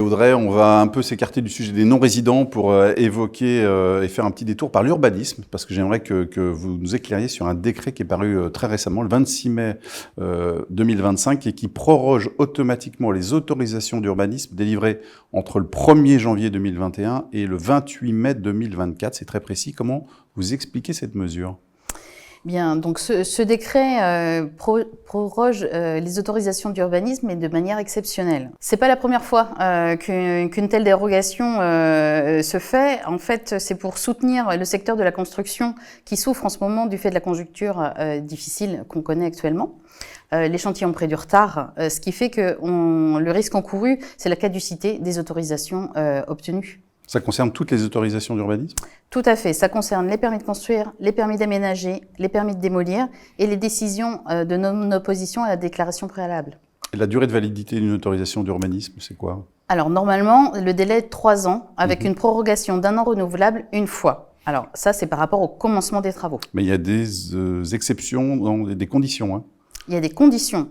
Audrey, on va un peu s'écarter du sujet des non-résidents pour évoquer et faire un petit détour par l'urbanisme, parce que j'aimerais que vous nous éclairiez sur un décret qui est paru très récemment, le 26 mai 2025, et qui proroge automatiquement les autorisations d'urbanisme délivrées entre le 1er janvier 2021 et le 28 mai 2024. C'est très précis. Comment vous expliquez cette mesure ? Bien, donc ce décret proroge les autorisations d'urbanisme, mais de manière exceptionnelle. C'est pas la première fois qu'une telle dérogation se fait. En fait, c'est pour soutenir le secteur de la construction qui souffre en ce moment du fait de la conjoncture difficile qu'on connaît actuellement. Les chantiers ont pris du retard, ce qui fait que le risque encouru, c'est la caducité des autorisations obtenues. Ça concerne toutes les autorisations d'urbanisme ? Tout à fait. Ça concerne les permis de construire, les permis d'aménager, les permis de démolir et les décisions de non-opposition à la déclaration préalable. Et la durée de validité d'une autorisation d'urbanisme, c'est quoi ? Alors, normalement, le délai est de 3 ans, avec une prorogation d'1 an renouvelable une fois. Alors, ça, c'est par rapport au commencement des travaux. Mais il y a des exceptions, des conditions, hein. Il y a des conditions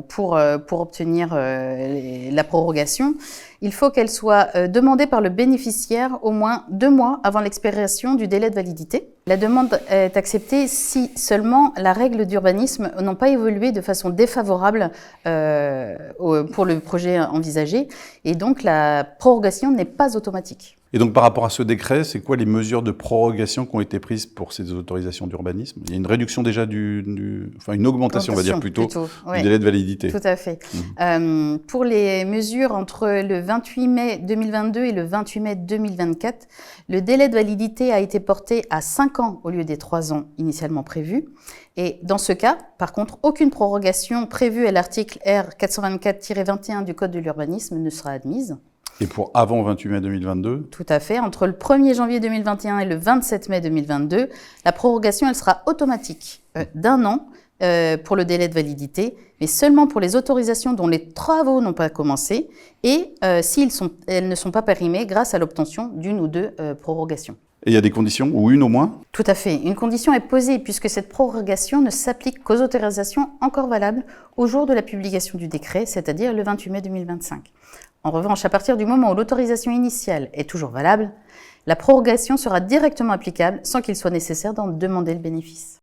pour obtenir la prorogation. Il faut qu'elle soit demandée par le bénéficiaire au moins 2 mois avant l'expiration du délai de validité. La demande est acceptée si seulement la règle d'urbanisme n'a pas évolué de façon défavorable pour le projet envisagé, et donc la prorogation n'est pas automatique. Et donc, par rapport à ce décret, c'est quoi les mesures de prorogation qui ont été prises pour ces autorisations d'urbanisme ? Il y a une réduction déjà enfin une augmentation, on va dire plutôt du délai de validité. Tout à fait. Pour les mesures entre le 28 mai 2022 et le 28 mai 2024, le délai de validité a été porté à 5 ans au lieu des 3 ans initialement prévus. Et dans ce cas, par contre, aucune prorogation prévue à l'article R 424-21 du Code de l'urbanisme ne sera admise. Et pour avant 28 mai 2022 ? Tout à fait. Entre le 1er janvier 2021 et le 27 mai 2022, la prorogation elle sera automatique d'1 an pour le délai de validité, mais seulement pour les autorisations dont les travaux n'ont pas commencé et si elles ne sont pas périmées grâce à l'obtention d'une ou 2 prorogations. Et il y a des conditions, ou une au moins ? Tout à fait. Une condition est posée puisque cette prorogation ne s'applique qu'aux autorisations encore valables au jour de la publication du décret, c'est-à-dire le 28 mai 2025. En revanche, à partir du moment où l'autorisation initiale est toujours valable, la prorogation sera directement applicable sans qu'il soit nécessaire d'en demander le bénéfice.